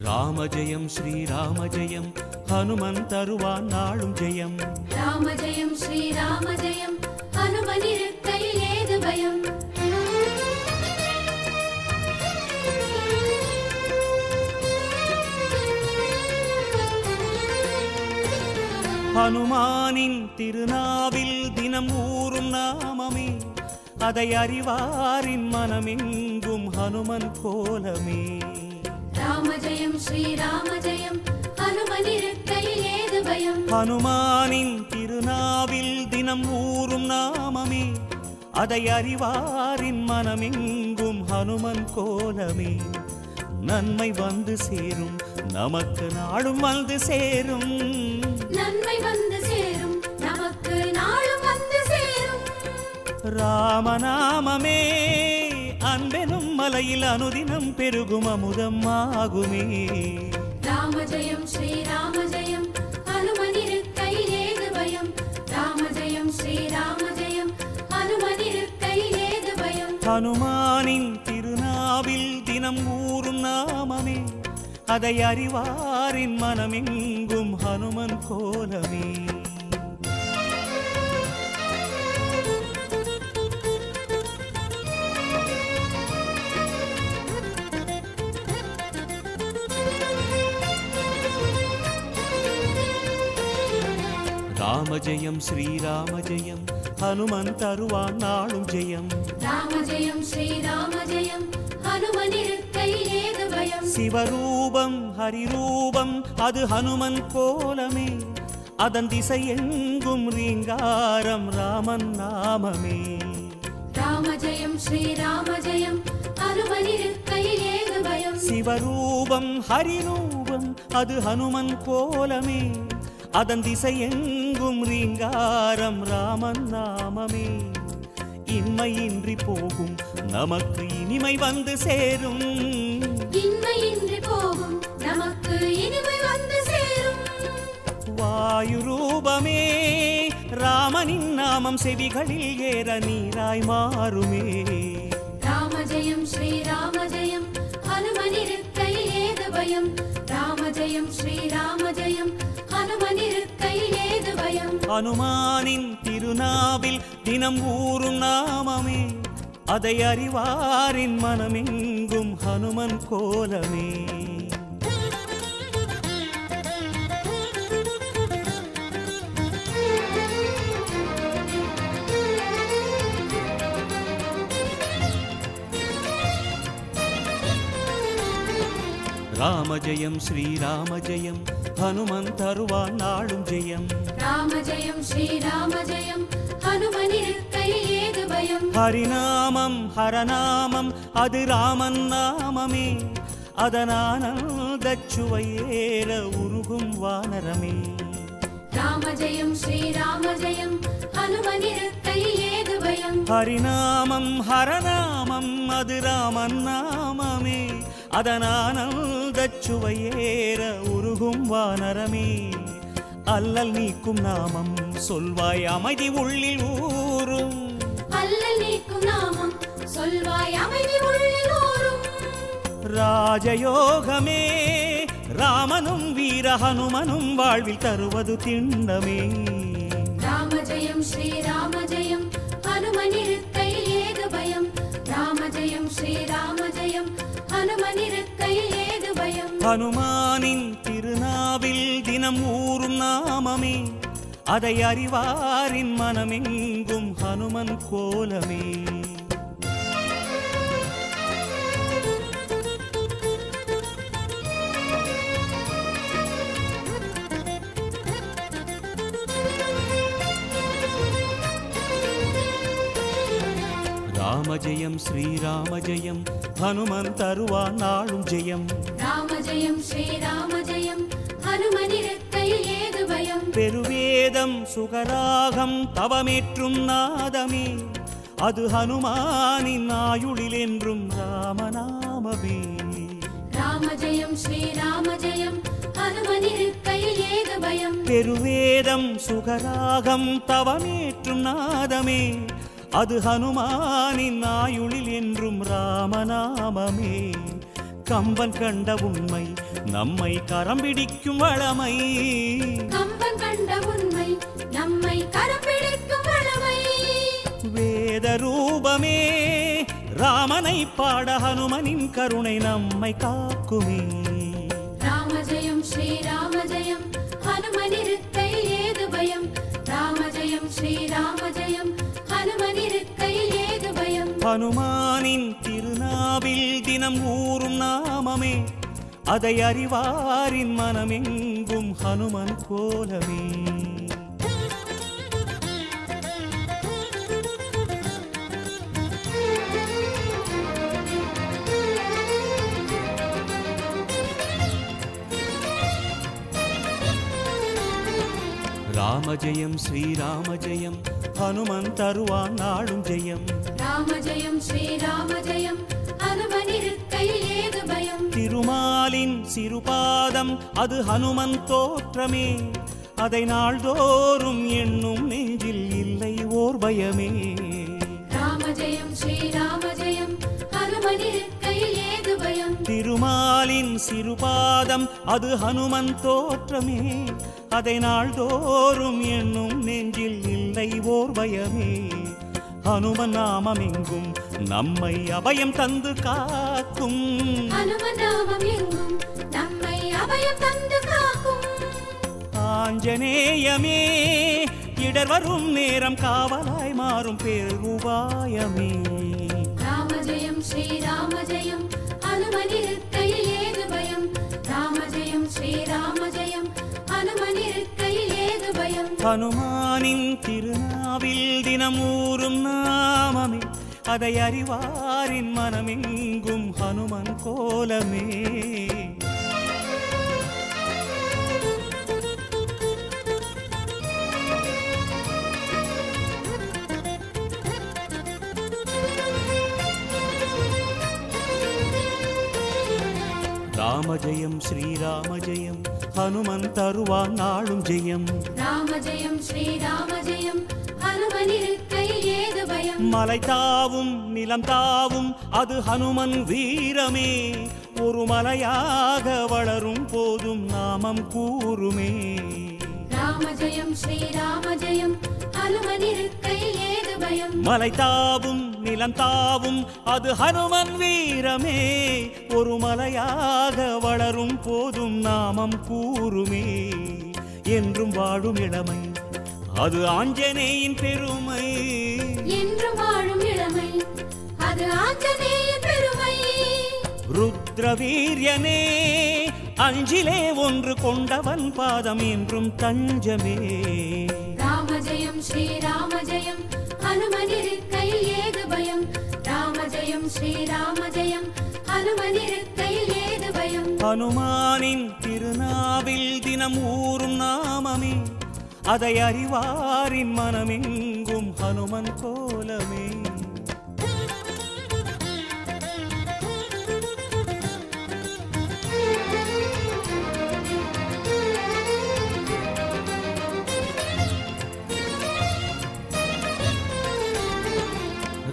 ராம ஜெயம் ஸ்ரீராம ஜெயம் ஹனுமன் தருவான் நாளும் ஜெயம். ராம ஜெயம் ஸ்ரீராம ஜெயம் ஹனுமன் இருக்கையில் ஏது பயம். ஹனுமானின் திருநாவில் தினம் ஊறும் நாமமே, அதை அறிவாரின் மனமெங்கும் ஹனுமன் கோலமே. ராம ஜெயம் ஸ்ரீராம ஜெயம் ஹனுமன் இருக்கையில் ஏது பயம். ஹனுமானின் திருநாவில் தினம் ஊறும் நாமமே, அதை அறிவாரின் மனமெங்கும் ஹனுமன் கோலமே. நன்மை வந்து சேரும் நமக்கு நாளும் வந்து சேரும், நன்மை வந்து சேரும் நமக்கு நாளும் வந்து சேரும். ராமநாமமே அன்பெனும் மலையில் அனுதினம் பெருகும் அமுதம் ஆகுமே. ராம ஜெயம் ஸ்ரீராம ஜெயம் ஹனுமன் இருக்கையில் ஏது பயம். ராம ஜெயம் ஸ்ரீராம ஜெயம் ஹனுமன் இருக்கையில் ஏது பயம். ஹனுமானின் திருநாவில் தினம் ஊறும் நாமமே, அதை அறிவாரின் மனமெங்கும் ஹனுமன் கோலமே. ராம ஜெயம் ஸ்ரீராம ஜெயம் ஹனுமன் தருவான் நாளும் ஜெயம். ராம ஜெயம் ஸ்ரீராம ஜெயம் ஹனுமன் இருக்கையில் ஏது பயம். சிவரூபம் ஹரிரூபம் அது ஹனுமன் கோலமே, அதன் திசை எங்கும் ரீங்காரம் ராமன் நாமமே. ராம ஜெயம் ஸ்ரீராம ஜெயம் ஹனுமன் இருக்கையில் ஏது பயம். சிவரூபம் ஹரிரூபம் அது ஹனுமன் கோலமே, அதன் திசை எங்கும் ரீங்காரம் ராமன் நாமமே. இன்மையின்றி போகும் நமக்கு இனிமை வந்து சேரும், இன்மையின்றி போகும் நமக்கு இனிமை வந்து சேரும். வாயு ரூபமே ராமனின் நாமம் செவிகளில் ஏற நீராய் மாறுமே. ராம ஜெயம் ஸ்ரீராம ஜெயம் ஹனுமன் இருக்கையில் ஏது பயம். ராம ஜெயம் ஸ்ரீராம ஜெயம் ஹனுமன் இருக்கையில் ஏது பயம். ஹனுமானின் திருநாவில் தினம் ஊறும் நாமமே, அதை அறிவாரின் மனமெங்கும் ஹனுமன் கோலமே. ராம ஜெயம் ஸ்ரீராம ஜெயம் ஹனுமன் தருவான் நாளும் ஜெயம். ராம ஜெயம் ஸ்ரீராம ஜெயம் ஹனுமன் இருக்கையில் ஏது பயம். ஹரிநாமம் ஹரநாமம் அது ராமன் நாமமே, அதனானந்தச் சுவையேற உருகும் வானரமே. ராம ஜெயம் ஸ்ரீராம ஜெயம் ஹனுமன் இருக்கையில் ஏது பயம். ஹரிநாமம் ஹரநாமம் அது ராமன் நாமமே, அதனானந்தச் சுவையேற உருகும் வானரமே. அல்லல் நீக்கும் நாமம் சொல்வாய் அமைதி உள்ளில் ஊரும், அல்லல் நீக்கும் நாமம் சொல்வாய் அமைதி உள்ளில் ஊரும். ராஜயோகமே ராமனும் வீர ஹனுமனும் வாழ்வில் தருவது திண்ணமே. ராம ஜெயம் ஸ்ரீராம ஜெயம் ஹனுமன் இருக்கையில் ஏது பயம். ராம ஜெயம் ஸ்ரீராம ஜெயம் ஹனுமன் இருக்கையில் ஏது பயம். ஹனுமானின் திருநாவில் தினம் ஊறும் நாமமே, அதை அறிவாரின் மனமெங்கும் ஹனுமன் கோலமே. ராம ஜெயம் ஸ்ரீராம ஜெயம் ஹனுமன் தருவான் நாளும் ஜெயம். ராம ஜெயம் ஸ்ரீராம ஜெயம் ஹனுமன் இருக்கையில் ஏது பயம். பெருவேதம் சுகராகம் தவமேற்றும் நாதமே, அது ஹனுமானின் ஆயுளில் என்றும் ராமநாமமே. ராம ஜெயம் ஸ்ரீராம ஜெயம் ஹனுமன் இருக்கையில் ஏது பயம். பெருவேதம் சுகராகம் தவமேற்றும் நாதமே, அது ஹனுமானின் ஆயுளில் என்றும் ராமநாமமே. கம்பன் கண்ட உண்மை நம்மை கரம் பிடிக்கும் வளமை. கம்பன் கண்ட உண்மை நம்மை கரம் பிடிக்கும் வளமை. வேத ரூபமே ராமனை பாட ஹனுமனின் கருணை நம்மை காக்குமே. ராம ஜெயம் ஸ்ரீராம ஜெயம் ஹனுமனிருக்கை ஏது பயம். ராம ஜெயம் ஸ்ரீராம ஜெயம் ஹனுமனிருக்கையில் ஏது பயம். ஹனுமானின் திருநாவில் தினம் ஊறும் நாமமே, அதை அறிவாரின் மனமெங்கும் ஹனுமன் கோலமே. ராம ஜெயம் ஸ்ரீராம ஜெயம் ஹனுமன் தருவான் நாடும் ஜெயம். ராம ஜெயம் ஸ்ரீராம ஜெயம் ஹனுமனிருக்கையில் ஏது பயம். திருமாலின் சிறுபாதம் அது ஹனுமன் தோற்றமே, அதை நாள்தோறும் எண்ணும் நெஞ்சில் இல்லை ஓர் பயமே. ராம ஜெயம் ஸ்ரீராம ஜெயம் ஹனுமனிருக்கையில் ஏது பயம். திருமாலின் சிறுபாதம் அது ஹனுமன் தோற்றமே, அதை நாள்தோறும் எண்ணும் நெஞ்சில் இல்லை ஓர் பயமே. ஹனுமன் நாமம் எங்கும் நம்மை அபயம் தந்து காக்கும். ஹனுமன் நாமம் எங்கும் நம்மை அபயம் தந்து காக்கும். ஆஞ்சநேயமே இடர் வரும் நேரம் காவலாய் மாறும் பேருபாயமே. ராம ஜெயம் ஸ்ரீராம ஜெயம் ஹனுமனிருக்கையில் ஏது பயம். ராம ஜெயம் ஸ்ரீராம ஜெயம் ஹனுமனிருக்கையில் ஏது பயம். ஹனுமானின் திருநாவில் தினம் ஊறும் நாமமே, அதை அறிவாரின் மனமெங்கும் ஹனுமன் கோலமே. ராம ஜெயம் ஸ்ரீராம ஜெயம் ஹனுமன் தருவான் நாளும் ஜெயம். ராம ஜெயம் ஸ்ரீராம ஜெயம் ஹனுமனிருக்கையில் ஏது பயம். மலை தாவும் நிலம் தாவும் அது ஹனுமன் வீரமே, ஒரு மலையாக வளரும் போதும் நாமம் கூறுமே. ராம ஜெயம் ஸ்ரீராம ஜெயம் ஹனுமனிருக்கையில் ஏது பயம். மலை தாவும் நிலம் தாவும் அது ஹனுமன் வீரமே, ஒரு மலையாக வளரும் போதும் நாமம் கூறுமே. என்றும் வாழும் இளமை அது ஆஞ்சநேயின் பெருமை. என்றும் வாழும் இளமை அது ஆஞ்சநேயின் பெருமை. ருத்ரவீரியனே அஞ்சிலே ஒன்று கொண்டவன் பாதம் என்றும் தஞ்சமே. ராம ஜெயம் ஸ்ரீராம ஜெயம் ஹனுமனிருக்கையில் ஏது பயம். ராம ஜெயம் ஸ்ரீராம ஜெயம் ஹனுமனிருக்கையில் ஏது பயம். ஹனுமானின் திருநாவில் தினம் ஊறும் நாமமே, அதை அறிவாரின் மனமெங்கும் ஹனுமன் கோலமே.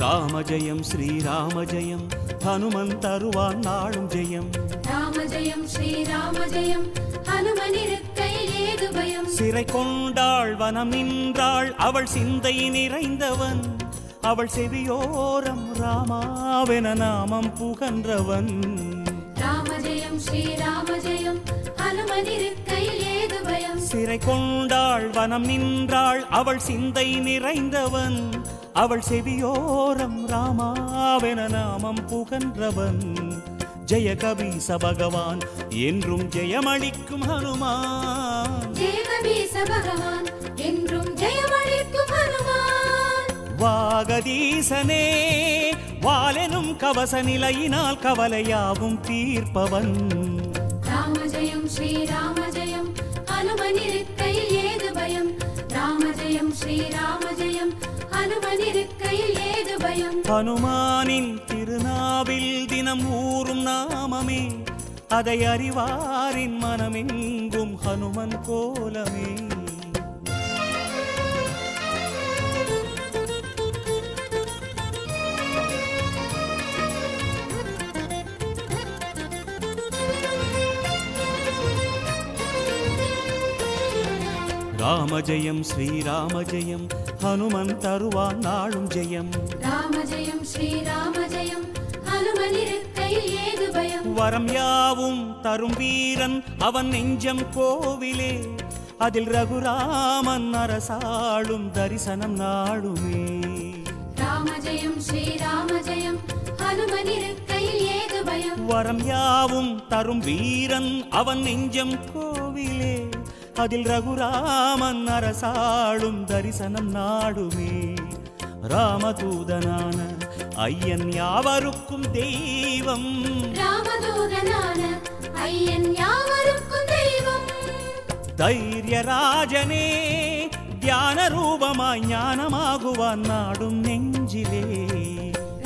ராம ஜெயம் ஸ்ரீராம ஜெயம் ஹனுமன் தருவான் நாளும் ஜெயம். ராம ஜெயம் ஸ்ரீராம ஜெயம் ஹனுமனிருக்கையில் ஏது பயம். சிறை கொண்டாள் வனம் நின்றாள் அவள் சிந்தை நிறைந்தவன், அவள் செவியோரம் ராமாவென நாமம் புகன்றவன். ராம ஜெயம் ஸ்ரீராம ஜெயம் ஹனுமனிருக்கையில் ஏது பயம். சிறை கொண்டாள் வனம் நின்றாள் அவள் சிந்தை நிறைந்தவன், அவள் செவியோரம் ராமாவென நாமம் புகன்றவன். ஜெய கபீச பகவான் என்றும் ஜெயமளிக்கும் ஹனுமான். ஜெய கபீச பகவான் என்றும் ஜெயமளிக்கும் ஹனுமான். வாகதீசனே வாலெனும் கவச நிலையினால் கவலையாவும் தீர்ப்பவன். ராம ஜெயம் ஸ்ரீராம ஜெயம் ஹனுமனிருக்கையில் ஏது பயம். ராம ஜெயம் ஸ்ரீராம ஜெயம் ஹனுமனிருக்கையில் ஏது பயம். ஹனுமானின் திருநாவில் தினம் ஊறும் நாமமே, அதை அறிவாரின் மனமெங்கும் ஹனுமன் கோலமே. ராமஜெயம் ஸ்ரீராமஜெயம் ஹனுமன் தருவான் நாளும் ஜெயம். ராமஜெயம் ஸ்ரீராமஜெயம் ஹனுமனிருக்கையில் ஏது பயம். வரம் யாவும் தரும் வீரன் அவன் நெஞ்சம் கோவிலே, அதில் ரகுராமன் அரசாளும் தரிசனம் நாளுமே. ராமஜெயம் ஸ்ரீராமஜெயம் ஹனுமனிருக்கையில் ஏது பயம். வரம் யாவும் தரும் வீரன் அவன் நெஞ்சம் கோவிலே, அதில் ரகுராமன் அரசாளும் தரிசனம் நாடுமே. ராமதூதனான ஐயன் யாவருக்கும் தெய்வம். ராமதூதனான ஐயன் யாவருக்கும் தெய்வம். தைரியராஜனே தியான ரூபமாய் ஞானமாகுவான் நாடும் நெஞ்சிலே.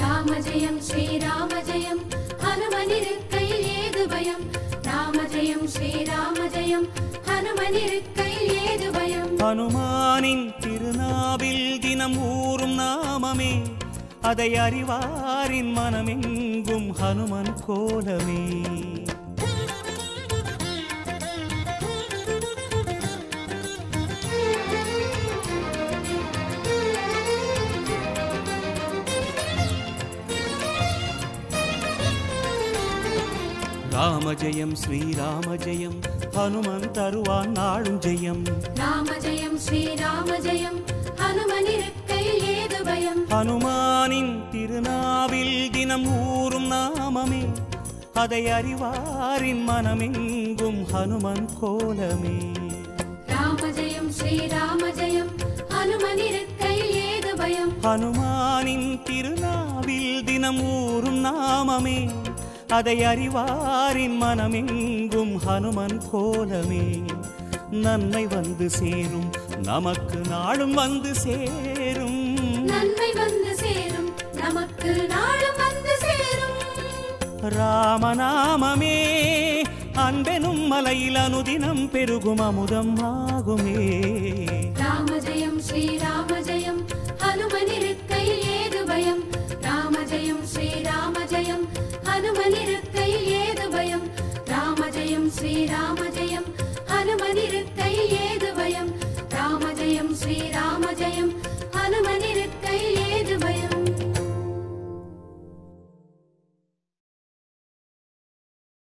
ராமஜெயம் ஸ்ரீராமஜெயம் ஹனுமனிருக்கையில் ஏது பயம். ராமஜெயம் ஸ்ரீராமஜெயம் ஹனுமனிருக்கையில் ஏது பயம். ஹனுமானின் திருநாவில் தினம் ஊறும் நாமமே, அதை அறிவாரின் மனமெங்கும் ஹனுமன் கோலமே. ராமஜெயம் ஸ்ரீராமஜெயம் ஹனுமன் தருவான் நாளும் ஜெயம். ராமஜெயம் ஸ்ரீராமஜெயம் ஹனுமனிருக்கையில் ஏது பயம். ஹனுமானின் திருநாவில் தினம் ஊறும் நாமமே, அதை அறிவாரின் மனமெங்கும் ஹனுமன் கோலமே. ராமஜெயம் ஸ்ரீராமஜெயம் ஹனுமனிருக்கையில் ஏது பயம். ஹனுமானின் திருநாவில் தினம் ஊறும் நாமமே, அதை அறிவாரின் மனமெங்கும் ஹனுமன் கோலமே. நன்மை வந்து சேரும் நமக்கு நாளும் வந்து சேரும். நன்மை வந்து சேரும் நமக்கு நாளும் வந்து சேரும். ராமநாமமே அன்பெனும் மலையில் அனுதினம் பெருகும் அமுதம் ஆகுமே. ராமஜெயம் ஸ்ரீராமஜெயம் ஹனுமனிருக்கையில் ஏது பயம். ராமஜெயம் ஸ்ரீராமஜெயம் ஹனுமனிருக்கையில் ஏது பயம். ராமஜெயம் ஸ்ரீராம